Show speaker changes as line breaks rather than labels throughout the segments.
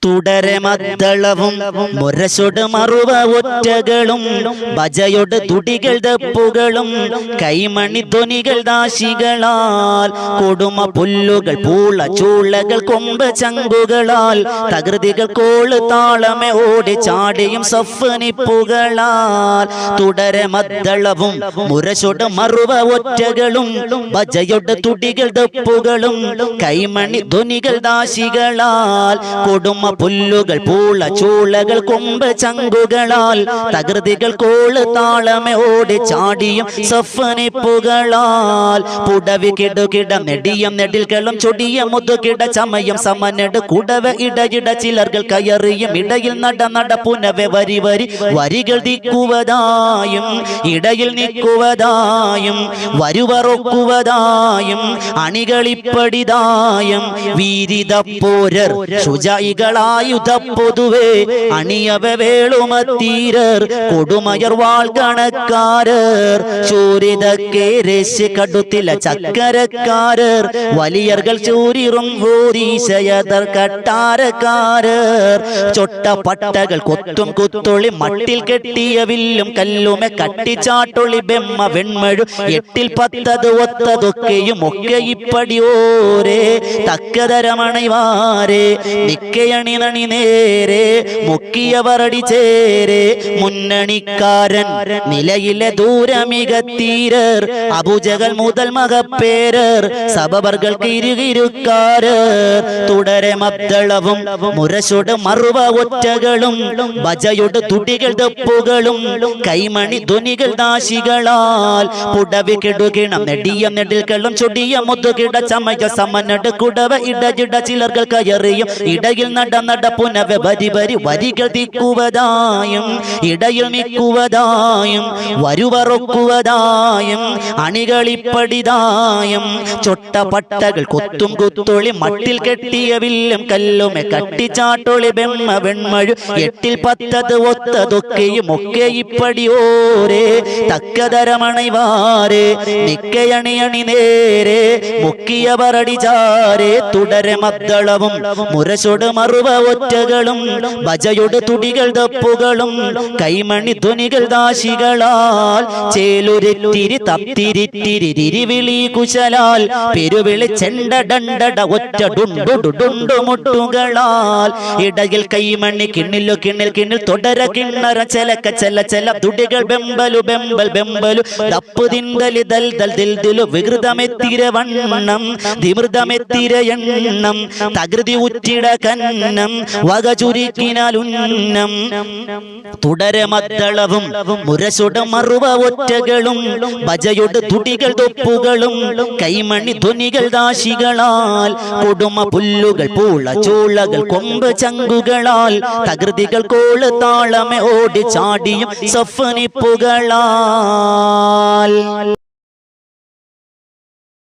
തുടരെ മദ്ദളവും മുരശൊട് മറുവ ഒറ്റകളും ഭജയൊട് തുടികൾ ദപ്പുകളും കൈമണി ധ്വനികൾ ദാശികളാൽ കൊടുമ പുല്ലുകൾ പൂള ചൂളകൾ കൊമ്പ് ചങ്കുകളാൽ തകൃതികൾ കോള് താളമെ ഓടി ചാടിയും സഫ്നിപ്പുകളാൽ തുടരെ മദ്ദളവും മുരശൊട് മറുവ ഒറ്റകളും ഭജയൊട് തുടികൾ ദപ്പുകളും കൈമണി ധ്വനികൾ ദാശികളാൽ കൊടുമ പുല്ലുകൾ പൂള ചൂളകൾ കൊമ്പ് ചങ്കുകളാൽ തകൃതികൾ കോള് താളമെ ഓടി ചാടിയും സഫ്നിപ്പുകളാൽ പുടവി കിടുകിട നെടിയം നെടിൽകളും ചൊടിയ മുതുകിട ചമയം സമനെട് കുടവ ഇടയിട ചിലർകൾ കയറിയും ഇടയിൽ നട പുനവെ വരി വരി വരികൾ ദിക്കുവതായും ഇടയിൽ നിൽക്കുവതായും വരുവറൊക്കുവതായും അണികളിപ്പടിതായും വീരിതപ്പോരർ ശുചായികളായുധ പൊതുവേ അണിയവ വേളുമത്തീരർ കൊടുമയർ വാൾ കണക്കാരർ ശൂരിതക്കെ രശ്യ കടുത്തില ചക്കരക്കാരർ വലിയർകൾ ചൂരിറും ഹോരീശയതർ കട്ടാരക്കാരർ ചൊട്ട പട്ടകൾ കൊത്തും കുത്തൊളി മട്ടിൽ കെട്ടിയ വില്ലും കല്ലുമെ കട്ടിച്ചാട്ടൊളി ബെമ്മ വെൺമഴു എട്ടിൽ പത്തത് ഒത്തതൊക്കെയും ഒക്കെ ഇപ്പടിയോരേ തക്കതരമണൈവാരേ നിക്കയണി നണി നേരെ മുക്കിയവറടി ചേരെ മുന്നണിക്കാരൻ നിലയിലെ ദൂരമികത്തീരർ അബുജകൾ മുതൽ മകപ്പേരർ സബബർകൾക്ക് ഇരുകിരുക്കാരർ തുടരെ മദ്ദളവും മുരശൊട് മറുവ ഒറ്റകളും ഭജയൊട് തുടികൾ ദപ്പുകളും കൈമണി ധ്വനികൾ ദാശികളാൽ പുടവി കിടുകിണം നെടിയ നെടിൽകളും ചൊടിയ മുതുകിട ചമയ സമനട് കുടവ ഇടജിട ചിലർകൾ കയറിയും ഇടയിൽ നട പുനവ വരി വരി വരികൾ ദിക്കുവതായും ഇടയിൽ നിൽക്കുവതായും വരുവറൊക്കുവതായും അണികളിപ്പടിതായും ചൊട്ട പട്ടകൾ കൊത്തും കുത്തൊളി മട്ടിൽ കെട്ടിയ വില്ലും കല്ലുമെ കട്ടിച്ചാട്ടൊളി ബെമ്മ വെൺമഴു എട്ടിൽ പത്തത് ഒത്തതൊക്കെയും ഒക്കെ ഇപ്പടിയോരേ തക്കതരമണൈവാരേ നിക്കയണിയണി നേരെ മുക്കിയവറടി ചാരേ തുടരെ മദ്ദളവും മുരശൊട് മറുവ ഒറ്റകളും ഭജയൊട് തുടികൾ ദപ്പുകളും കൈമണി ധ്വനികൾ ദാശികളാൽ ചേലുരിത്തിരി തപ്തിരിത്തിരി വിളി കുശലാൽ പെരുവിളി ചെണ്ട ഡണ്ടട ഒറ്റ ഡുണ്ടു മുട്ടുകളാൽ ഇടയിൽ കൈമണി കിണ്ണിലു കിണ്ണിൽ കിണ്ണിൽ തുടര കിണ്ണറ ചെലക്ക ചെല ചെല തുടികൾ ബെമ്പലു ബെമ്പൽ ബെമ്പലു ദപ്പു ദിന്തലി ദൽ ദൽ ദിൽ ദിലു വികൃതമെത്തിര വണ്ണം ധിമൃതമെത്തിര എണ്ണം തകൃതി ഉറ്റിട കന്നം വക ചുരുക്കിനാൽ ഉന്നം തുടരെ മദ്ദളവും മുരശൊട് മറുവ ഒറ്റകളും ഭജയൊട് തുടികൾ ദൊപ്പുകളും കൈമണി ധ്വനികൾ ദാശികളാൽ കൊടുമ പുല്ലുകൾ പൂള ചൂളകൾ കൊമ്പ് ചങ്കുകളാൽ തകൃതികൾ കോള് താളമെ ഓടി ചാടിയും സഫ്നിപ്പുകളാൽ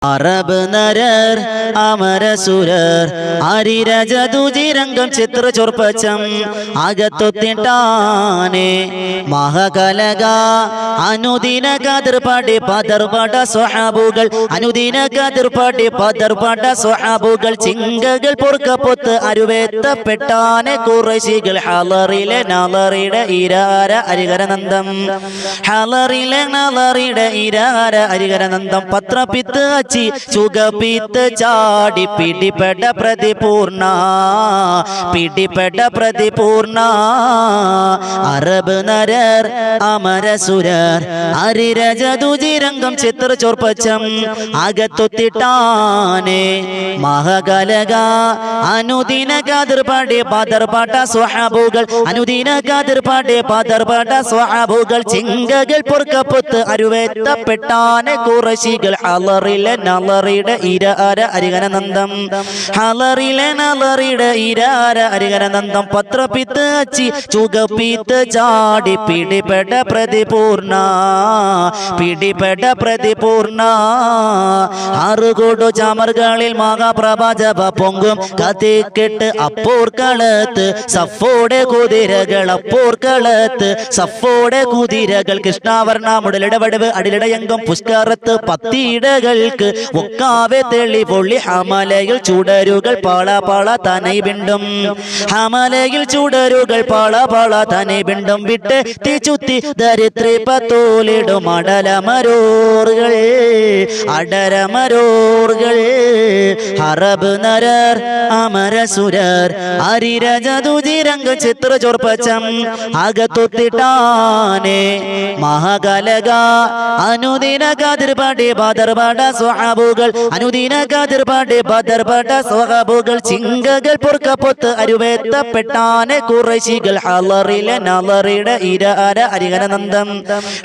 അറബ് നരർ അമരസുരർ അരിരജതുജിരംഗം ചിത്ര ചൊർപ്പച്ചം അകത്തൊത്തിട്ടാനെ മഹകലക അനുദിന കതിർപാടി പതർപട സ്വഹാബുകൾ അനുദിന കതിർപാടി പതർപട സ്വഹാബുകൾ ചിങ്കകൾ പൊറുക്കപ്പൊത്ത് അരുവേത്തപ്പെട്ടാനെ കുറശികൾ ഹലറിലെ നളറിയുടെ ഇരാര അരികരനന്ദം ഹലറിലെ നളറിയുടെ ഇരാര അരികരനന്ദം പത്രപിത്ത് ചുഗപീത്ത് ചാടി പിടിപെട പ്രതിപൂർണ പിടിപെട പ്രതിപൂർണ അറബ് നരർ അമരസുരർ അരിരജതുജിരംഗം ചിത്ര ചൊർപ്പച്ചം അകത്തൊത്തിട്ടാനെ മഹകലക അനുദിന കതിർപാടി പതർപാട്ട സ്വഹാബുകൾ അനുദിന കതിർപാടി പതർപാട്ട സ്വഹാബുകൾ ചിങ്കകൾ പൊറുക്കപ്പൊത്ത് അരുവേത്തപ്പെട്ടാനെ കുറശികൾ അലറിലെ നളറിയുടെ ഇരാര അരികരനന്ദം ഹലറിലെ നളറിയുടെ ഇരാര അരികരനന്ദം പത്രപിത്ത് ചുഗപീത്ത് ചാടി പിടിപെട പ്രതിപൂർണ പിടിപെട പ്രതിപൂർണ ആറുകോടു ചാമർകളിൽ മഹാപ്രഭ ജപ പൊങ്കും കത്തിക്കെട്ട് അപ്പോർക്കളത്ത് സഫോടെ കുതിരകൾ അപ്പോർക്കളത്ത് സഫോടെ കുതിരകൾ കൃഷ്ണാവർണ മുടലിട വടവ് അടിലിടയങ്കം പുഷ്കറത്ത് പത്തിയിടകൾക്ക് ഒക്കാവെ തെളി പൊള്ളി ഹമലയിൽ ചുടരുകൾ പാള പാള തനൈ ബിണ്ടും ഹമലയിൽ ചുടരുകൾ പാള പാള തനൈ ബിണ്ടും വിട്ട് തീച്ചുത്തി ദരിദ്രി പത്തോലിടും അടലമരോറുകൾ അടരമരോറുകൾ ഹറബ് നരർ അമരസുരർ അരിരജതുജിരംഗ ചിത്ര ചോർപ്പച്ചം അകത്തൊത്തിട്ടാനെ മഹാകലക അനുദിന കതിർപാടി ബദർപാട സ്വഹാബുകൾ അനുദിന കതിർപാടി ബദർപാട സ്വഹാബുകൾ ചിങ്കകൾ പൊറുക്കപ്പൊത്ത് അരുവേത്തപ്പെട്ടാനെ കുറശികൾ ഹലറിലെ നലറിയുടെ ഇരാര അരികരനന്ദം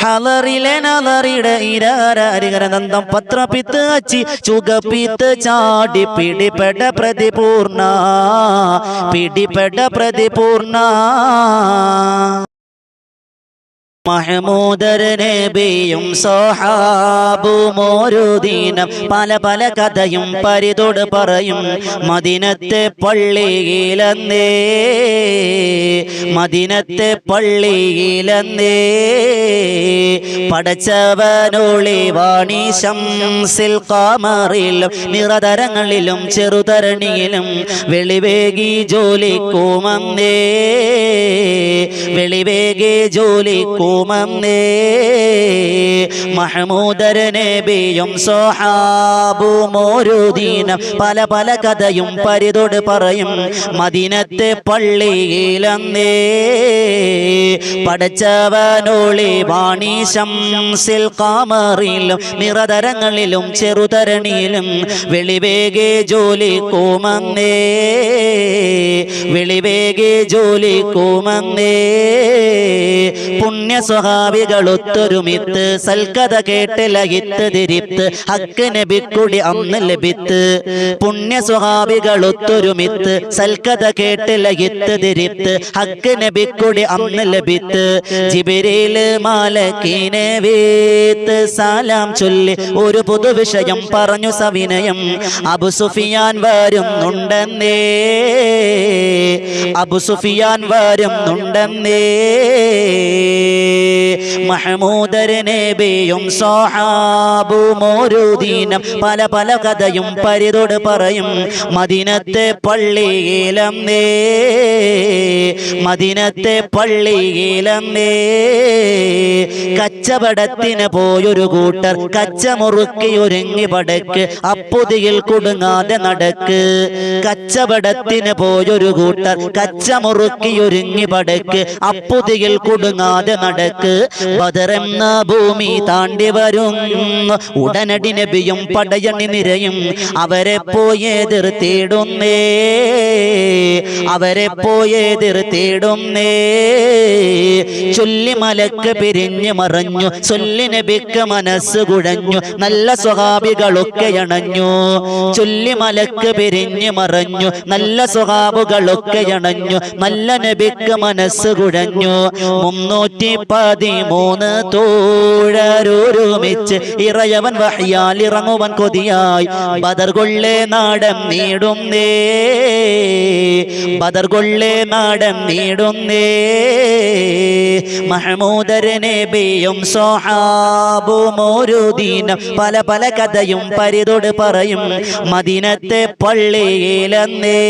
ഹലറിലെ നലറിയുടെ ഇരാര അരികരനന്ദം പത്രപിത്ത് അച്ചി ചുകപ്പിത്ത് ചാടി പിടിപ്പെട്ട പ്രതിപൂർണ പിടിപ്പെട്ട പ്രതിപൂർണ മഹമൂദർ നബിയും സ്വഹാബും ഒരു ദിനം പല പല കഥയും പരിതോട് പറയും മദീനത്തെ പള്ളിയിലെന്നേ മദീനത്തെ പള്ളിയിലെന്നേ പടച്ചവനൊളി വാണി ശംസിൽ ഖമറിലും നിറതരങ്ങളിലും ചെറുതരണിയിലും വെളിവേകി ജോലിക്കുമന്നേ വെളിവേകി ജോലിക്കു മഹമൂദർ നബിയും സ്വഹാബും ഒരു ദിനം പല പല കഥയും പരിതോട് പറയും മദീനത്തെ പള്ളിയിലെന്നേ പടച്ചവനൊളി വാണി ശംസിൽ ഖമറിലും നിറതരങ്ങളിലും ചെറുതരണിയിലും വെളിവേകെ ജോലിക്കുമന്നേ വെളിവേകെ ജോലിക്കുമന്നേ പുണ്യ സ്വഹാബികൾ ഒത്തൊരുമിത്ത് സൽക്കഥ കേട്ട് ലഹിത്ത് തിരിത്ത് ഹക്ക് നബിക്കുടി അന്ന് ലഭിത്ത് പുണ്യ സ്വഹാബികൾ ഒത്തൊരുമിത്ത് സൽക്കഥ കേട്ട് ലഹിത്ത് തിരിത്ത് ഹക്ക് നബിക്കുടി അന്ന് ലഭിത്ത് ജിബ്രീൽ മാലക്കിനെ വീത്ത് സലാം ചൊല്ലി ഒരു പൊതുവിഷയം പറഞ്ഞു സവിനയം അബു സുഫിയാൻ വരുന്നുണ്ടെന്നേ അബു സുഫിയാൻ വരുന്നുണ്ടെന്നേ മഹമൂദർ നബിയും സ്വഹാബും ഒരു ദിനം പല പല കഥയും പരിതോട് പറയും മദീനത്തെ പള്ളിയിലെന്നേ മദീനത്തെ പള്ളിയിലെന്നേ കച്ചവടത്തിന് പോയൊരു കൂട്ടർ കച്ചമുറുക്കി ഒരുങ്ങി പടക്ക് അപ്പുതിയിൽ കുടുങ്ങാതെ നടക്ക് കച്ചവടത്തിന് പോയൊരു കൂട്ടർ കച്ചമുറുക്കി ഒരുങ്ങി പടക്ക് അപ്പുതിയിൽ കുടുങ്ങാതെ നടക്ക് ബദറെന്ന ഭൂമി താണ്ടി വരുന്നു ഉടനടി നബിയും പടയണി നിരയും അവരെ പോയി എതിർത്തിടുന്നേ അവരെ പോയി എതിർത്തിടുന്നേ ചൊല്ലി മലക്ക് പിരിഞ്ഞു മറഞ്ഞു ചൊല്ലി നബിക്ക് മനസ്സ് കുഴഞ്ഞു നല്ല സ്വഹാബികളൊക്കെ അണഞ്ഞു ചൊല്ലി മലക്ക് പിരിഞ്ഞു മറഞ്ഞു നല്ല സ്വഹാബുകളൊക്കെ അണഞ്ഞു നല്ല നബിക്ക് മനസ്സ് കുഴഞ്ഞു 313 തോഴരൊരുമിച്ച് ഇറയവൻ വഹ്യാൽ ഇറങ്ങുവൻ കൊതിയായി ബദർ കൊള്ളേ നാടൻ നീടുന്നേ ബദർ കൊള്ളേ നാടൻ നീടുന്നേ മഹമൂദർ നബിയും സ്വഹാബും ഒരു ദിനം പല പല കഥയും പരിതോട് പറയും മദീനത്തെ പള്ളിയിലെന്നേ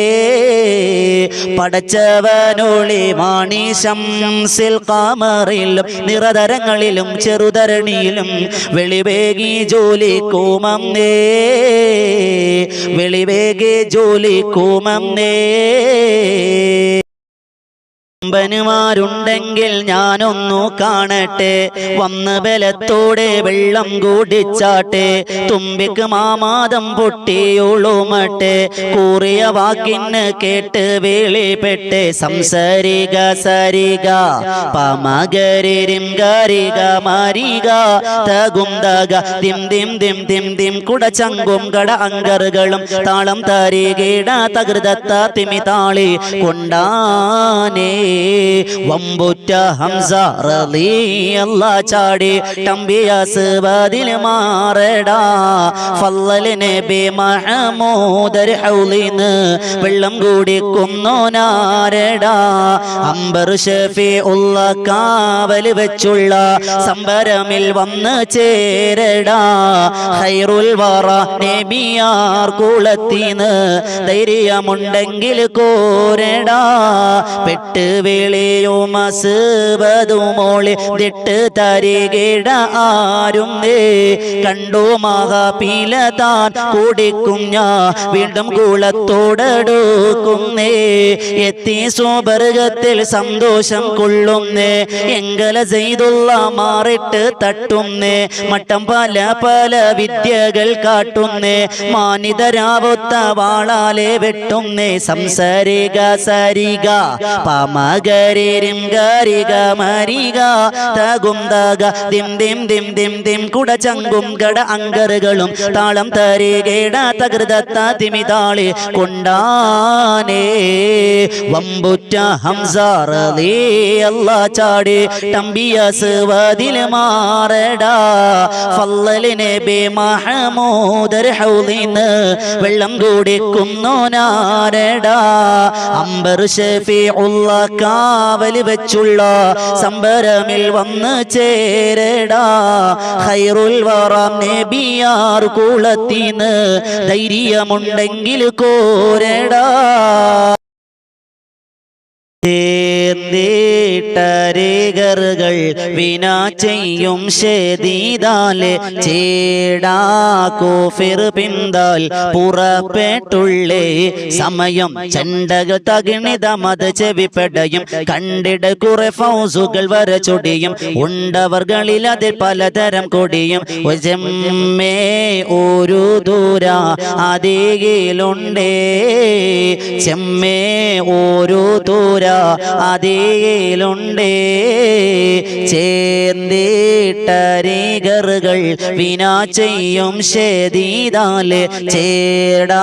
പടച്ചവനൊളി വാണി ശംസിൽ ഖമറിലും നിറതരങ്ങളിലും ചെറുതരണിയിലും വെളിവേകി ജോലിക്കുമന്നേ വെളിവേകി ജോലിക്കുമന്നേ ുണ്ടെങ്കിൽ ഞാനൊന്നു കാണട്ടെ വന്ന് ബലത്തോടെ വെള്ളം കൂടിച്ചാട്ടെ തുമ്പിക്ക് മാമാദം പൊട്ടിയൊളുമട്ടെ കൂറിയ വാക്കിന് കേട്ട് വേളിപ്പെട്ട് സംസരിക സരിക പമകരിരിം ഗരിക മരിക തകുന്തക ദിം ദിം ദിം ദിം ദിം കുടച്ചങ്കും കട അങ്കറുകളും താളം തരികേട തകൃതത്ത തിമിതാളി കൊണ്ടാനേ വമ്പുറ്റ ഹംസ റളിയല്ലാഹു ചാടി തമ്പിയാസ് വാതിൽ മാറടാ ഫളൽ നബി മഹമൂദർ ഹൗലിന് വെള്ളം കുടിക്കുന്നോനാരടാ അംബർ ഷഫീഉള്ള കാവൽ വെച്ചുള്ള സംബരമിൽ വന്ന് ചേരടാ ഖൈറുൽ വറ നബിയാർ കുളത്തിന്ന് ധൈര്യമുണ്ടെങ്കിൽ കോരടാ പെട്ട് വേളിയോ മസ്ബതുമോളി ദിട്ട് തരികിട ആരും കണ്ടു മഹാപീല താൻ കുടിക്കും ഞാൻ വീണ്ടും കുളത്തോടടുക്കുന്നേ എത്തി സുബർഗത്തിൽ സന്തോഷം കൊള്ളുന്നേ എങ്കല ചെയ്തുള്ള മാറിട്ട് തട്ടുന്നേ മട്ടം പല പല വിദ്യകൾ കാട്ടുന്നേ മാനിതരാവൊത്ത വാളാലെ വെട്ടുന്നേ സംസരിക സരിക പമകരിരും ഗരിക മരിക തകും തക ദിം ദിം ദിം ദിം ദിം കുടചങ്കും കട അങ്കറുകളും താളം തരികേട തകൃതത്ത തിമിതാളി കൊണ്ടാനേ വമ്പുറ്റ ഹംസ റളിയല്ലാഹു ചാടി തമ്പിയാസ് വാതിൽ മാറടാ ഫളൽ നബി മഹമൂദർ ഹൗലിന് വെള്ളം കുടിക്കുന്നോനാരടാ അംബർ ഷഫീഉള്ള കാവൽ വെച്ചുള്ള സംബരമിൽ വന്ന് ചേരടാ ഖൈറുൽ വറ നബിയാർ കുളത്തിന്ന് ധൈര്യമുണ്ടെങ്കിൽ കോരടാ േട്ടരേകറുകൾ വിനാ ചെയ്യും ഷെദീദാലെ ചേടാ കോഫിർ പിന്താൽ പുറപ്പെട്ടുള്ളേ സമയം ചെണ്ടകൾ തകിണിത മത ചെവിപ്പെടയും കണ്ടിട കുറെ ഫൗസുകൾ വര ചൊടിയും ഉണ്ടവർകളിൽ അതിൽ പലതരം കൊടിയും ഒജമ്മേ ഒരു ദൂര അതേകിലുണ്ടേ ചെമ്മേ ഒരു ദൂര അതേലുണ്ടേ ചേർന്നിട്ടരികറുകൾ വിനാ ചെയ്യും ഷെദീദാലെ ചേടാ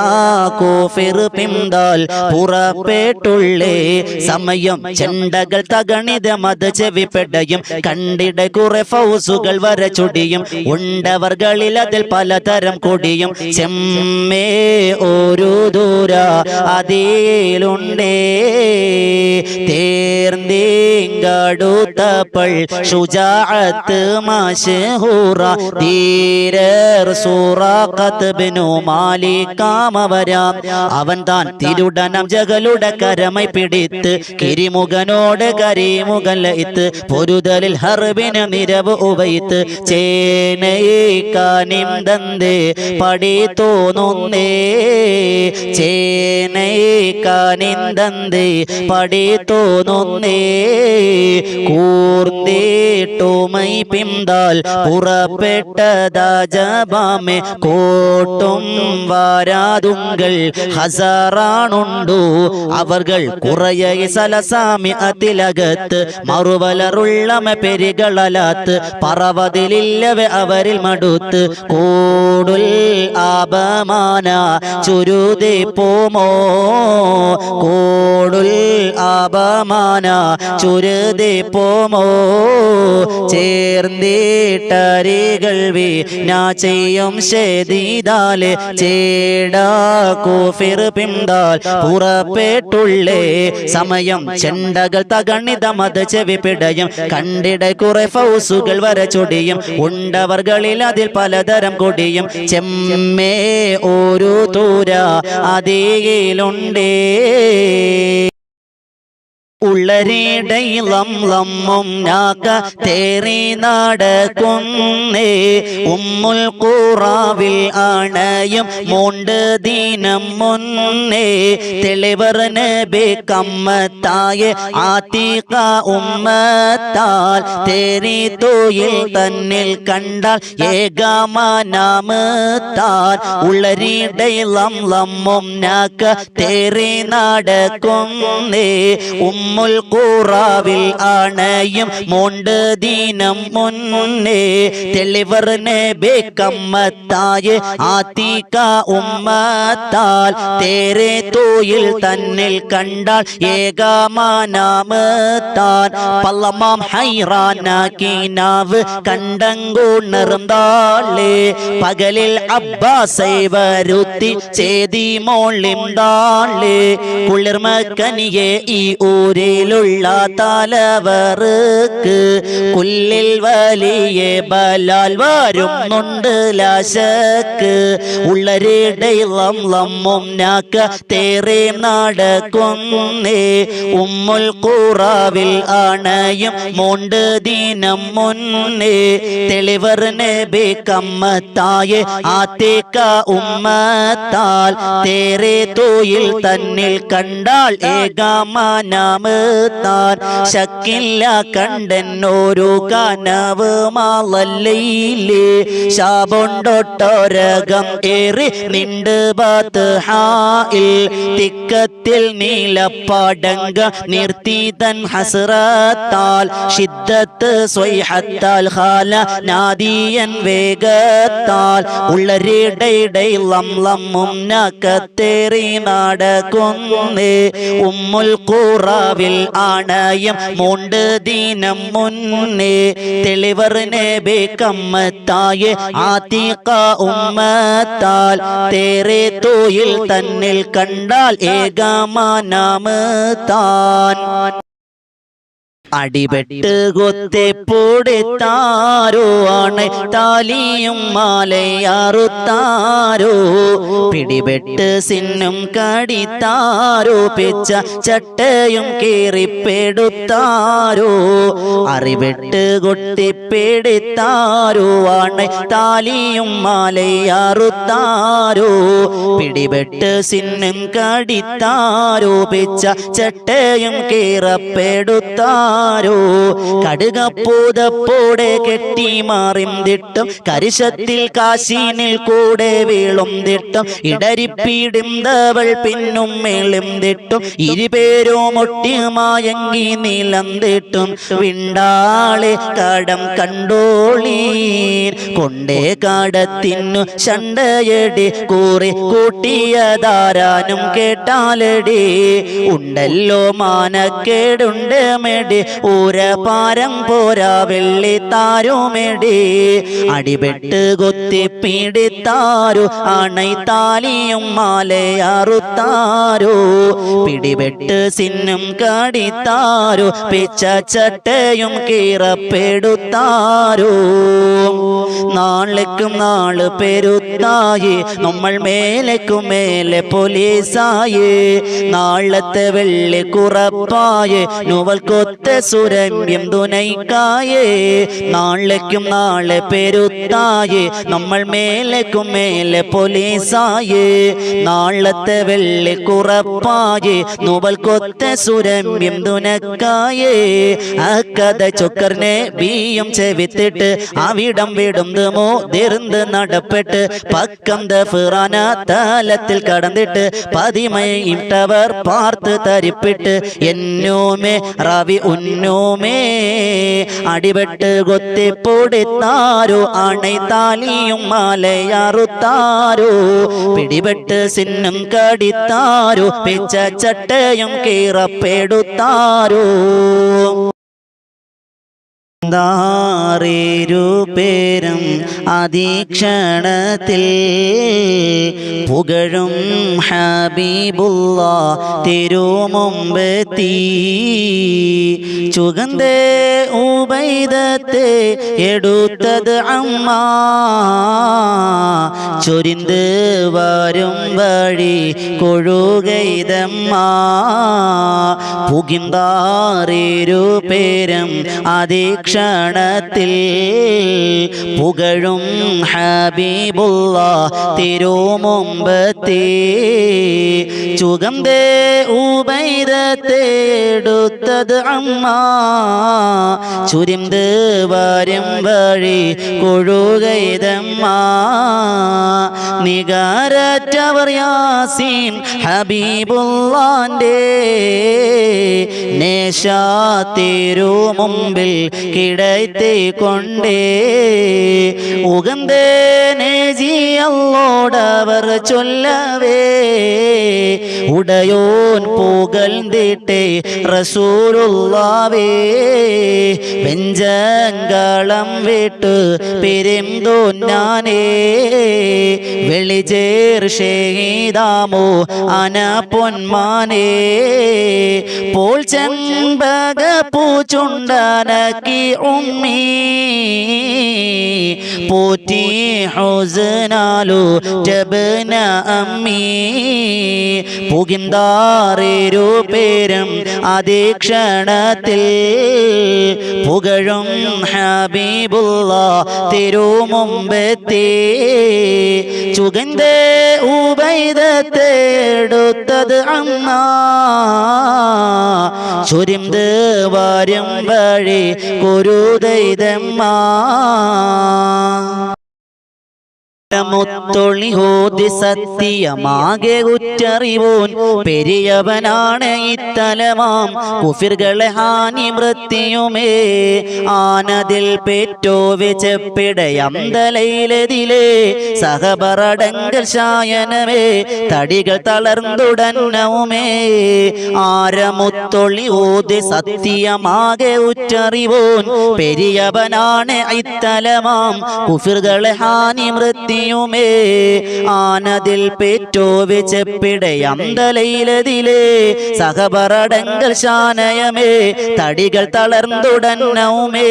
കോഫിർ പിന്താൽ പുറപ്പെട്ടുള്ളേ സമയം ചെണ്ടകൾ തകണിത മത ചെവിപ്പെടയും കണ്ടിട കുറെ ഫൗസുകൾ വര ചൊടിയും ഉണ്ടവർകളിൽ അതിൽ പലതരം കൊടിയും ചെമ്മേ ഒരു ദൂര അതേലുണ്ടേ തേർന്നീങ്കടുത്തപ്പോൾ ഷുജാഅത്ത് മശ്ഹൂറ ധീരർ സൂറാഖത്ത് ബിനു മാലികാമവരാം അവൻ താൻ തിരുടനം ജഗലുടെ കരമൈ പിടിത്ത് കിരിമുഖനോട് കരിമുഖൻ ലയിത്ത് പൊരുതലിൽ ഹർബിന് നിരവ് ഉവയിത്ത് ചേനയിക്കാനിം ദന്തേ പടി തോന്നുന്നേ ചേനയിക്കാനിന്തന്തേ പടി തോന്നുന്നേ കൂർന്നേട്ടുമൈ പിന്താൽ പുറപ്പെട്ടതാജബാമെ കോട്ടും വാരാതുങ്കൾ ഹസറാണുണ്ടു അവർകൾ കുറയെ സലസാമി അതിലകത്ത് മറുവലറുള്ളമ പെരികളലാത്ത് പറവതിലില്ലവെ അവരിൽ മടുത്ത് കൂടുൽ ആപമാന ചുരുതി പോമോ കൂടുൽ ആപമാന ചുരുതി പോമോ ചേർന്നിട്ടരികൾ വീനാ ചെയ്യും ഷെദീദാലെ ചേടാ കോഫിർ പിന്താൽ പുറപ്പെട്ടുള്ളേ സമയം ചെണ്ടകൾ തകണിത മത ചെവിപ്പിടയും കണ്ടിട കുറെ ഫൗസുകൾ വര ചൊടിയും ഉണ്ടവർകളിൽ അതിൽ പലതരം കൊടിയും ചെമ്മേ ഒരു തൂര അതേലുണ്ടേ ഉള്ളരിടയിളം ലമ്മും നാക്ക തേറി നടക്കുന്നേ ഉമ്മുൽ ഖുറാവിൽ അണയും മൂണ്ട് ദിനം മുന്നേ തെളിവർ നബി കമ്മത്തായ ആതിക ഉമ്മത്താൽ തേരി തോയിൽ തന്നിൽ കണ്ടാൽ ഏകമാനാമത്താൽ ഉള്ളരിടയിളം ലമ്മും നാക്ക തേറി നടക്കുന്നേ ഉമ്മുൽ ഖുറാവിൽ ആണയും മോണ്ട് ദീനം മുന്നേ തെളിവർ നബി കമ്മത്തായ ആതിക ഉമ്മത്താൽ തേരെ തോയിൽ തന്നിൽ കണ്ടാൽ ഏകമാനാമത്താൻ പള്ളമാം ഹൈറാനാക്കിനാവ് കണ്ടങ്കുണർന്നാളേ പകലിൽ അബ്ബാസൈ വരുത്തി ചേതി മോളിന്താളേ കുളിർമക്കനിയെ ഈ ഊരിലുള്ള തലവർക്ക് കുല്ലിൽ വലിയ ബലാൽ വരുന്നുണ്ട് ലാശക്ക് ഉള്ളരിടയിളം ലമ്മും നാക്ക തേറെ നടക്കുന്നേ ഉമ്മുൽ ഖുറാവിൽ ആണയും മോണ്ട് ദീനം മുന്നേ തെളിവർ നബി കമ്മത്തായ ആതിക ഉമ്മത്താൽ തേരെ തോയിൽ തന്നിൽ കണ്ടാൽ ഏകമാനാമത്താൻ ശക്കില്ല കണ്ടെന്നോരു കനവ് മാലല്ലയിലേ ശാബൊണ്ടൊട്ടോരകം ഏറി നിണ്ട് ബാത്ത് ഹായിൽ തിക്കത്തിൽ നീലപ്പാടങ്ക നിർത്തി തൻ ഹസ്രത്താൽ ഷിദ്ദത്ത് സ്വൈഹത്താൽ ഖാല നാദിയൻ വേഗത്താൽ ഉള്ളരിടയിടൈ ലംലമ്മും നക്കത്തേറി നടക്കുന്നേ ഉമ്മുൽ ഖുറാവിൽ ആണയം മോണ്ട് ദീനം മുന്നേ തെളിവർ നബി കമ്മത്തായ ആതിക ഉമ്മത്താൽ തേരെ തോയിൽ തന്നിൽ കണ്ടാൽ ഏകമാനാമത്താൻ അടിപെട്ട് കൊത്തെപ്പൊടുത്താരോ ആണ് താലിയും മാലയാറുത്താരോ പിടിപെട്ട് സിന്നും കടിത്താരോ പിച്ച ചട്ടയും കീറിപ്പെടുത്താരോ അറിവെട്ട് കൊട്ടിപ്പെടുത്താരോ ആണ് താലിയും മാലയാറുത്താരോ പിടിപെട്ട് സിന്നും കടിത്താരോ പിച്ച ചട്ടയും കീറപ്പെടുത്താരോ കടുകപ്പൂതപ്പോടെ കെട്ടി മാറിന്തിട്ടും കരിശത്തിൽ കാശീനിൽ കൂടെ വീളുംതിട്ടും ഇടരിപ്പീടിന്തവൾ പിന്നും മേളിന്തിട്ടും ഇരുപേരും ഒട്ടിയുമായങ്കി നീലന്തിട്ടും വിണ്ടാളെ കടം കണ്ടോളീൻ കൊണ്ടേ കാടത്തിനു ശണ്ടയടി കൂറി കൂട്ടിയതാരാനും കേട്ടാലടി ഉണ്ടല്ലോ മാനക്കേടുണ്ട് മെടി ഊര പാരം പോരാ വെള്ളി താരുമെടി അടിപെട്ട് കൊത്തിപ്പിടിത്താരു അണൈ താലിയും മാലയാറുത്താരോ പിടിപെട്ട് സിന്നും കടിത്താരോ പിച്ച ചട്ടയും കീറപ്പെടുത്താരോ നാളേക്കും നാള് പെരുത്തായി നമ്മൾ മേലേക്കും മേലെ പോലീസായി നാളത്തെ വെള്ളി കുറപ്പായി നുവൽ കൊത്ത സുരമ്യം തുനൈക്കായേ നാളേക്കും നാളെ പെരുത്തായി നമ്മൾ മേലേക്കും മേലെ പോലീസായി നാളത്തെ വെള്ളി കുറപ്പായി നുവൽ കൊത്ത സുരമ്യം തുനക്കായേ അക്കഥ ചൊക്കറിനെ ബിയും ചെവിത്തിട്ട് അവിടം വിടുന്നത് മോതിർന്ന് നടപ്പെട്ട് പക്കം ദഫ്റാന തലത്തിൽ കടന്നിട്ട് പതിമയിട്ടവർ പാർത്ത് തരിപ്പിട്ട് എന്നോമേ റവി ഉന്നോമേ അടിപെട്ട് കൊത്തിപ്പൊടിത്താരോ അണൈ താലിയും മാലയാറുത്താരോ പിടിപെട്ട് സിന്നും കടിത്താരോ പിച്ച ചട്ടയും കീറപ്പെടുത്താരോ പേരും അതീക്ഷണത്തിൽ പുകഴും ഹബീബുള്ള തിരുമുമ്പെത്തി ചുഗന്ധേ ഉബൈദത്തെ എടുത്തത് അമ്മ ചൊരിന്ത് വരും വഴി കൊഴുകൈതമ്മ പുകിന്താറേരു പേരും അതീക്ഷണത്തിൽ ത്തിൽ പുകഴും ഹബീബുല്ലാഹ് തിരുമുമ്പത്തെ ചുഗന്ധേ ഉബൈദത്തെടുത്തത് അമ്മ ചുരിന്ത് വരും വഴി കൊഴുകൈതമ്മ നികാരറ്റവർ യാസീൻ ഹബീബുള്ളാന്റെ നേശാത്തിരു മുമ്പിൽ കിടത്തിക്കൊണ്ടേ ഉഗന്ധേ നെജിയല്ലോടവർ ചൊല്ലവേ ഉടയോൻ പുകഴ്ന്നിട്ടേ റസൂലുള്ളാവേ വെഞ്ചങ്കളം വിട്ട് പിരിന്തോന്നാനേ വെളിചേർ ഷഹീദാമോ അന പൊന്മാനേ പോൾ ചെമ്പക പൂച്ചുണ്ടനക്കി ഉമ്മീ പോറ്റി ഹുസ്നാലു ജബ്ന അമ്മീ പുകിന്താറേരു പേരും അതീക്ഷണത്തിൽ പുകഴും ഹബീബുള്ളാഹ് തിരുമുമ്പത്തെ ചുഗന്ധേ ഉബൈദത്തെടുത്തത് അമ്മ ചുരിന്ത് വരും വഴി കുരുതൈതമ്മ മുത്തൊളി ഹോദി സത്യമാകെ ഉറ്ററിവോൻ പെരിയവനാണ് ഇത്തലമാം കുഫിർകളെ ഹാനി മൃത്യുമേ ആനതിൽ പേറ്റോ വെച്ചപ്പിടയന്തലയിലെതിലേ സഹബറടങ്കൽ ശായനമേ തടികൾ തളർന്നുടന്നവുമേ ആരമുത്തൊളി ഓതി സത്യമാകെ ഉറ്ററിവോൻ പെരിയവനാണ് ഇത്തലമാം കുഫിർകളെ ഹാനി മൃത്യു ആനതിൽ പേറ്റോ വെച്ചപ്പിടയന്തലയിലെതിലേ സഹബറടങ്കൽ ശാനയമേ തടികൾ തളർന്നുടന്നവുമേ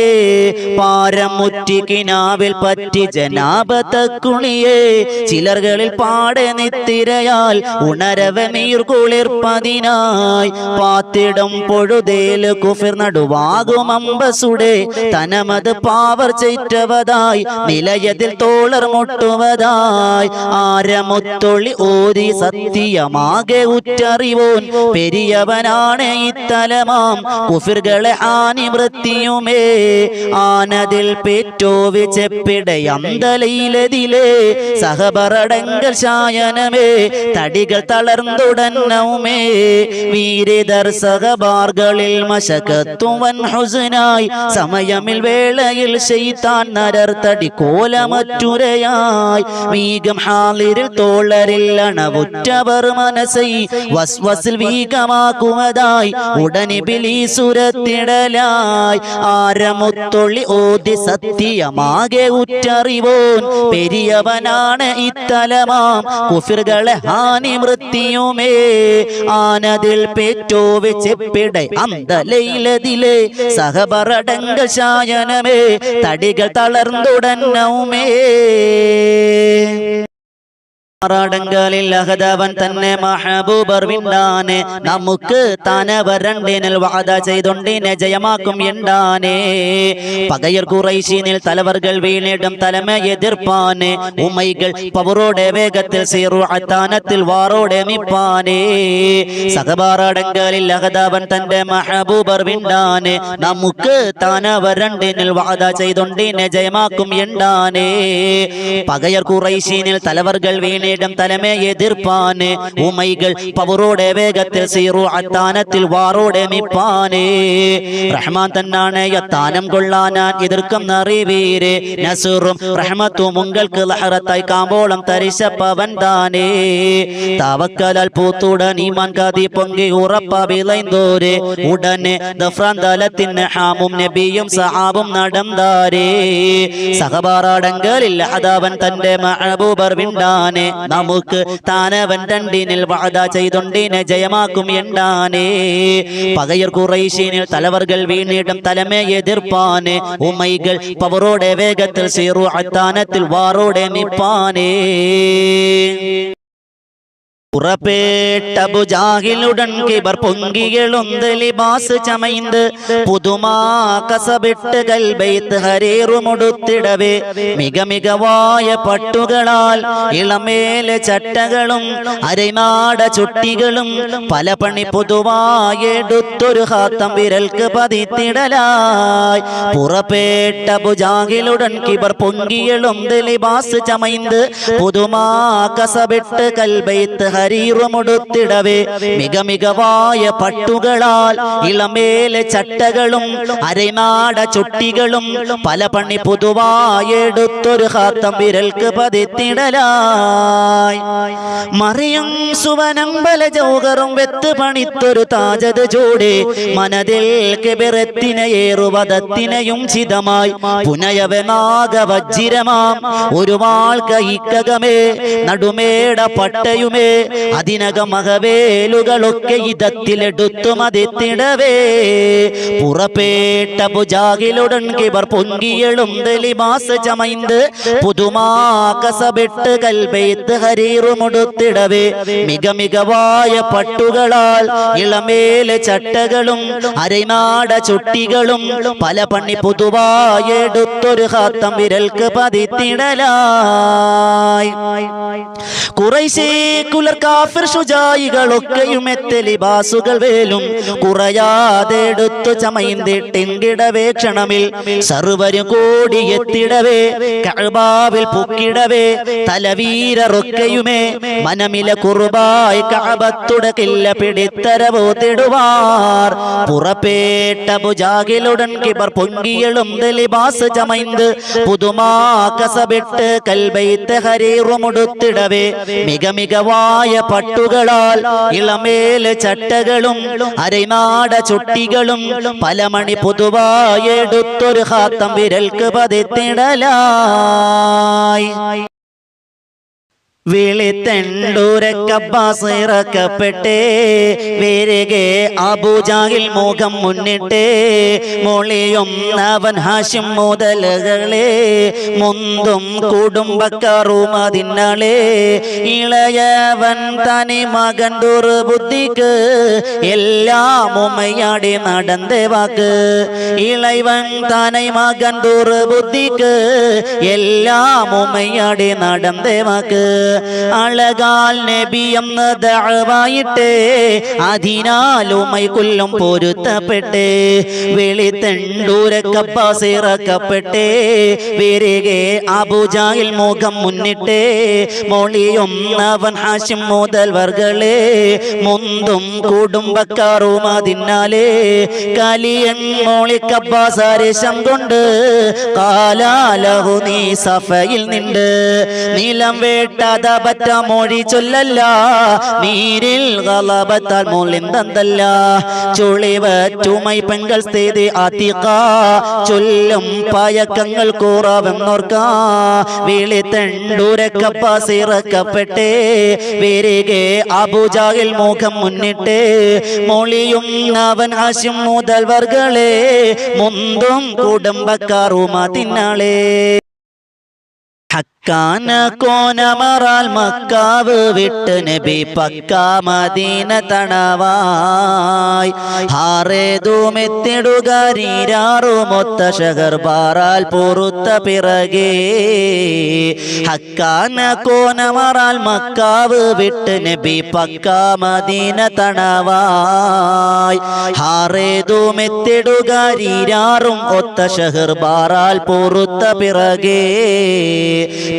പാരം മുറ്റിക്കിനാവിൽ പറ്റി ജനാപത്തക്കുളിയേ ചിലർകളിൽ പാടെ നിത്തിരയാൽ ഉണരവമീർ കുളിർപ്പതിനായി പാത്തിടും പൊഴുതേൽ കുഫിർ നടുവാകും അമ്പസുടെ തനമത് പാവർ ചെയ്റ്റവതായി നിലയതിൽ തോളർ മുട്ടുവതായി ആരമുത്തൊളി ഓതി സത്യമാകെ ഉറ്ററിവോൻ പെരിയവനാണ് ഇത്തലമാം കുഫിർകളെ ഹാനി മൃത്യുമേ ആനതിൽ പേറ്റോ വെച്ചപ്പിടയന്തലയിലെതിലേ സഹബറടങ്കൽ ശായനമേ തടികൾ തളർന്നുടന്നവുമേ വീരിതർ സഹബാർകളിൽ മശകത്തുവൻ ഹുസ്നായി സമയമിൽ വേളയിൽ ശൈത്താൻ നരർത്തടി കോലമറ്റുരയായി വീഗം ഹാളിരിൽ തോളരിൽ അണവുറ്റവർ മനസ്സൈ വസ്വസിൽ വീഗമാക്കുവതായി ഉടനെ ബിലീസുരത്തിടലായി ആരമുത്തൊളി ഓതി സത്യമാകെ ഉറ്ററിവോൻ പെരിയവനാണ് ഇത്തലമാം കുഫിർകളെ ഹാനി മൃത്യുമേ ആനതിൽ പേറ്റോ വെച്ചെപ്പിട അന്തലയിലതിലേ സഹബറടങ്കൽ ശായനമേ തടികൾ തളർന്നുടന്നവുമേ ിൽ അഹദവൻ തന്നെ മഹബൂബർ വിണ്ടാനെ നമുക്ക് താനവരണ്ടിനിൽ വാദ ചെയ്തൊണ്ടിനെ ജയമാക്കും എണ്ടാനെ പകയർ ഖുറൈശിനിൽ തലവർകൾ വീണിടും തലമ എതിർപ്പാനെ ഉമൈകൾ പവറോടെ വേഗത്തിൽ സീറു അത്താനത്തിൽ വാറോടെ മിപ്പാനെ സഹബാറടങ്കലിൽ അഹദവൻ തന്റെ മഹബൂബർ വിണ്ടാനെ നമുക്ക് താനവരണ്ടിനിൽ വാദ ചെയ്തൊണ്ടിനെ ജയമാക്കും എണ്ടാനെ പകയർ ഖുറൈശിനിൽ തലവർകൾ വീണി തലമേ എതിർപ്പാന് ഉമൈകൾ പവറോടെ വേഗത്തിൽ സീറു അത്താനത്തിൽ വാറോടെ മിപ്പാനേ റഹ്മാൻ തന്നാണ് യത്താനം കൊള്ളാനാൻ എതിർക്കും നറിവീരെ നസുറും റഹ്മത്തും ഉങ്ങൾക്ക് ലഹറത്തായി കാമ്പോളം തരിശപ്പവൻ താനേ തവക്കലാൽ പൂത്തുടൻ ഈമാൻ കാതി പൊങ്കി ഉറപ്പ വിളൈന്തോരെ ഉടനെ ദഫ്രാൻ തലത്തിന് ഹാമും നബിയും സഹാബും നടந்தாരേ സഹബാറടങ്കലിൽ അഹദവൻ തന്റെ മഹബൂബർ വിണ്ടാനെ നമുക്ക് താനവൻ രണ്ടിനിൽ വാദ ചെയ്തൊണ്ടിനെ ജയമാക്കും എണ്ടാനേ പകയർ ഖുറൈശിനിൽ തലവർകൾ വീണിടും തലമേ എതിർപ്പാന് ഉമൈകൾ പവറോടെ വേഗത്തിൽ സീറു അത്താനത്തിൽ വാറോടെ മിപ്പാനേ പുറപ്പെട്ട അബൂജാഹിലുടൻ കിബർ പൊങ്കിയെളുന്ത് ലിബാസ് ചമൈന്ത് പുതുമാ കസബിട്ട് കൽബൈത്ത് ഹരീറുമുടുത്തിടവേ മികമികവായ പട്ടുകളാൽ ഇളമേലെ ചട്ടകളും അരൈനാട ചുട്ടികളും പല പണി പുതുവായെടുത്തൊരു ഹാത്തം വിരൽക്ക് പതിത്തിടലായി പുറപ്പെട്ട അബൂജാഹിലുടൻ കിബർ പൊങ്കിയെളുന്ത് ലിബാസ് ചമൈന്ത് പുതുമാ കസബിട്ട് കൽബൈത്ത് ഹരീറുമുടുത്തിടവേ മികമികവായ പട്ടുകളാൽ ഇളമേലെ ചട്ടകളും അരൈനാട ചുട്ടികളും പല പണി പുതുവായെടുത്തൊരു ഹാത്തം വിരൽക്ക് പതിത്തിടലായി മറിയും സുവനമ്പല ജൗഹറും വെത്ത് പണിത്തൊരു താജത് ജോടെ മനതിൽ കിബിറത്തിനെയേറുവതത്തിനെയും ചിതമായി പുനയവനാഗ വജ്ജിരമാം ഒരു വാൾ കൈക്കകമേ നടുമേട പട്ടയുമേ അതിനകമകവേലുകളൊക്കെ ഇതത്തിലെടുത്തു മതിത്തിടവേ പുറപ്പെട്ട അബൂജാഹിലുടൻ കിബർ പൊങ്കിയെളുന്ത് ലിബാസ് ചമൈന്ത് പുതുമാ കസബിട്ട് കൽബൈത്ത് ഹരീറുമുടുത്തിടവേ മികമികവായ പട്ടുകളാൽ ഇളമേലെ ചട്ടകളും അരൈനാട ചുട്ടികളും പല പണി പുതുവായെടുത്തൊരു ഹാത്തം വിരൽക്ക് പതിത്തിടലായി ഖുറൈശേ കുലർ കാഫിർ ശുജായികളൊക്കെയും എത്തെ ലിബാസുകൾ വേലും കുറയാതെ എടുത്തു ചമൈന്തിട്ടിങ്കിടവേ ക്ഷണമിൽ സർവരും കൂടി എത്തിടവേ കഅബാവിൽ പുക്കിടവേ തലവീരറൊക്കെയുമേ മനമില കുർബായി കഅബത്തുടെ കില്ല പിടിത്തരവോത്തിടുവാർ പുറപ്പെട്ട അബൂജാഹിലുടൻ കിബർ പൊങ്കിയെളുന്ത് ലിബാസ് ചമൈന്ത് പുതുമാ കസബിട്ട് കൽബൈത്ത് ഹരീറുമുടുത്തിടവേ മികമികവായ പട്ടുകളാൽ ഇളമേല് ചട്ടകളും അരൈനാട ചുട്ടികളും പല മണി പുതുവായെടുത്തൊരു ഹാത്തം വിരൽക്ക് പതിത്തിടലായി വിളിത്തെണ്ടൂരക്കബ്ബാസ് ഇറക്കപ്പെട്ടേ വേരകെ അബൂജാഹിൽ മുഖം മുന്നിട്ടേ മൊളിയും അവൻ ഹാഷിം മുതലുകളെ മുന്തും കുടുംബക്കാറും അതിനാളെ ഇളയവൻ തനി മകൻ ദുർബുദ്ധിക്ക് എല്ലാം ഉമ്മയാടി നടന്നേ വാക്ക് ഇളയവൻ തനി മകൻ ദുർബുദ്ധിക്ക് എല്ലാം ഉമ്മയാടി നടന്നേ വാക്ക് അളകാൽ നബിയെന്ന് ദഅവായിട്ടേ അതിനാലുമൈ കൊല്ലും പൊരുത്തപ്പെട്ടേ വെളിത്തെണ്ടൂരക്കബ്ബാസ് ഇറക്കപ്പെട്ടേ വേരകെ അബൂജാഹിൽ മുഖം മുന്നിട്ടേ മൊളിയും അവൻ ഹാഷിം മുതൽവർകളെ മുന്തും കുടുംബക്കാറും അതിനാലേ കലിയൻ മോളിക്കബ്ബാസ് അരിശം കൊണ്ട് കാലാലഹു നീ സഫയിൽ നിണ്ട് നീലം വേട്ടാത പറ്റ മൊഴി ചൊല്ലല്ല നീരിൽ ഗളബത്താൽ മൂളിന്തല്ല ചുളിവറ്റുമൈ പെൺകൾ സ്ഥിതി അതിക ചൊല്ലും പയക്കങ്ങൾ കൂറാവെന്നോർക്ക വിളിത്തെണ്ടൂരക്കബ്ബാസ് ഇറക്കപ്പെട്ടേ വേരകെ അബൂജാഹിൽ മുഖം മുന്നിട്ടേ മൊളിയും അവൻ ഹാഷിം മുതൽവർകളെ മുന്തും കുടുംബക്കാറും അതിനാളെ ഹക്കാന കോനമറാൽ മക്കാവ് വിട്ട് നബി പക്കാ മദീന തണവായി ഹാറേതുമെത്തിടുകാരീരാറുമൊത്ത ഷഹർ പാറാൽ പൊറുത്ത പിറകെ ഹക്കാന കോനമറാൽ മക്കാവ് വിട്ട് നബി പക്കാ മദീന തണവായി ഹാറേതുമെത്തിടുകാരീരാറും ഒത്ത ഷഹർ പാറാൽ പൊറുത്ത പിറകെ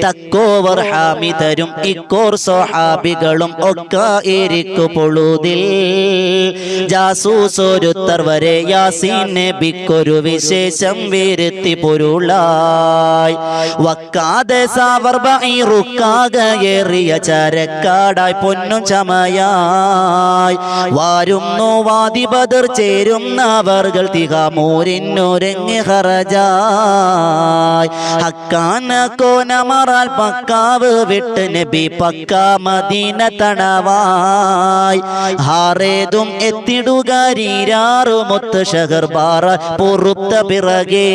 തക്കോവർ ഹാമിതരും ഇക്കോർ സ്വഹാബികളും ഒക്കെ ഇരിക്കു പൊളുതിൽ ജാസൂസൊരുത്തർ വരെ യാസീൻ നബിക്കൊരു വിശേഷം വീരുത്തി പൊരുളായി വക്കാതെ സാവർബൈറുക്കാകയേറിയ ചരക്കാടായി പൊന്നും ചമയായി വാരുന്നു വാദി ബദർ ചേരുന്നവർകൾ തിഹാമൂരിന്നൊരങ്ങി ഹറജായി ഹക്കാന കോനമ പാറാൽ പക്കാവ് വിട്ട് നബി പക്ക മദീന തണവായി ഹാറേതും എത്തിടുകാരീരാറുമൊത്ത് ഷഹർ പാറ പൊറുത്ത പിറകെ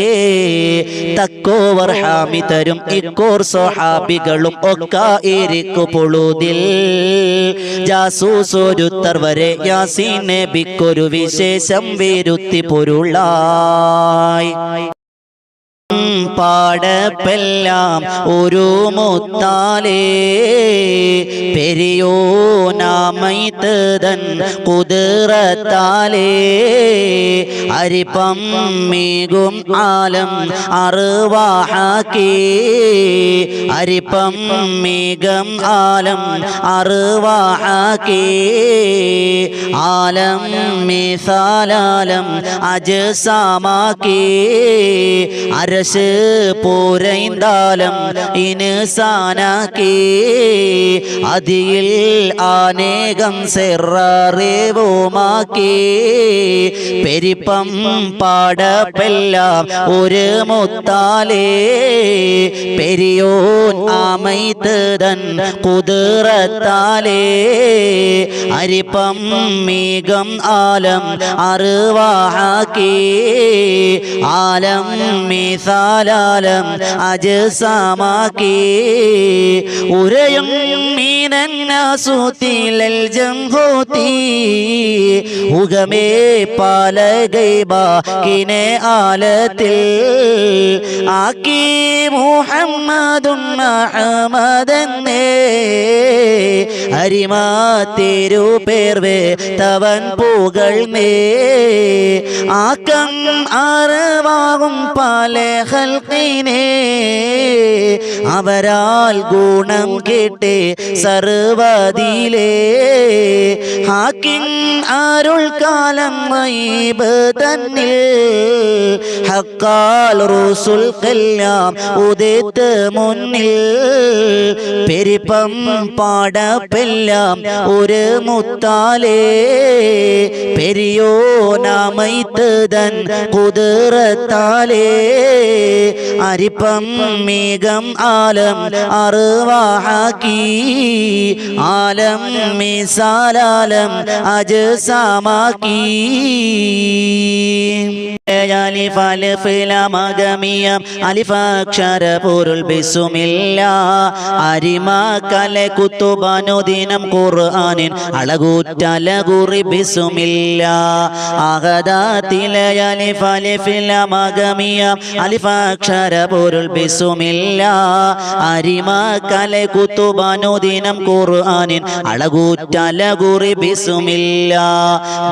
തക്കോവർ ഹാമിതരും ഇക്കോർ സ്വഹാബികളും ഒക്ക ഇരിക്കു പൊളുതിൽ ജാസൂസൊരുത്തർ വരെ യാസീൻ നബിക്കൊരു വിശേഷം വരുത്തി പൊരുളായി പാടപ്പെല്ലാം ഒരു മുത്താലേ പെരിയോനാമൈതൻ കുതിരത്താലേ അരിപ്പം മീകും ആലം അറുവാഹാക്കി അരിപ്പം മീകം ആലം അറുവാഹാക്കി ആലം മിസാലാലം അജ്സാമാക്കി അരശ് പൂരൈന്താലം ഇൻസാനാക്കി അതിൽ അനേകം സെററിവുമാക്കി പെരിപ്പം പാടപ്പെല്ലാം ഒരു മുത്താലേ പെരിയോൻ ആമൈതൻ കുതിരത്താലേ അരിപ്പം മീകം ആലം അറുവാഹാക്കി ആലം മിസാലാലം അജ്സാമാക്കി ഉരയും മീനന്നാസൂത്തിലൽ ജംഹൂത്തി ഉഗമേ പാലഗൈബാക്കിനെ ആലത്തിൽ ആക്കി മുഹമ്മദും അഹ്മദന്നെ അരിമാ തിരുപേർവേ തവൻ പുകഴ്ന്നേ ആക്കം അറിവാകും പല ഖൽഖിനെ അവരാൽ ഗുണം കേട്ടേ സർവദിലേ ഹാക്കിൻ അരുൾ കാലം ഗൈബ് തന്നിൽ ഹക്കാൽ റസൂൽക്കെല്ലാം ഉദിത്ത് മുന്നിൽ പെരിപ്പം പാടപ്പെല്ലാം ഒരു മുത്താലേ പെരിയോനാമൈതൻ കുതിരത്താലേ അരിപ്പം മീകം ആലം അറുവാഹാക്കി ആലം മിസാലാലം അജ്സാമാക്കി അലിഫ് അലിഫ് ലാം അഗമിയം അലിഫ് അക്ഷര പൊരുൾ ബിസ്മില്ലാ അരിമ കല കുത്തുബനുദിനം ഖുർആനിൻ അളകൂറ്റലകുറി ബിസ്മില്ലാ അഹദാതിലെ അലിഫ് അലിഫ് ലാം അഗമിയം അലിഫ് അക്ഷര പൊരുൾ ബിസ്മില്ലാ അരിമ കല കുത്തുബനുദിനം ഖുർആനിൻ അളകൂറ്റലകുറി ബിസ്മില്ലാ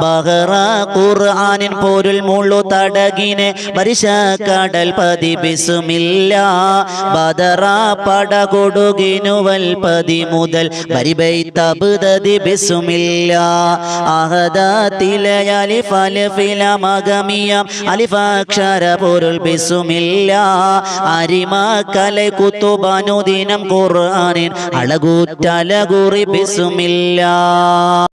ബഹറ ഖുർആനിൻ പൊരുൾ മുള്ളു തടകിനെ പരിശ കടൽ പതി ബിസ്മില്ലാ ബദറ പടകൊടുകിനുവൽ പതി മുതൽ പരിബൈതബ്ദതി ബിസ്മില്ലാ അഹദാതിലെ അലിഫ് അലിഫ് ലാം അഗമിയം അലിഫ് അക്ഷര പൊരുൾ ബിസ്മില്ലാ അരിമ കല കുത്തുബനുദിനം ഖുർആനിൻ അളകൂറ്റലകുറി ബിസ്മില്ലാ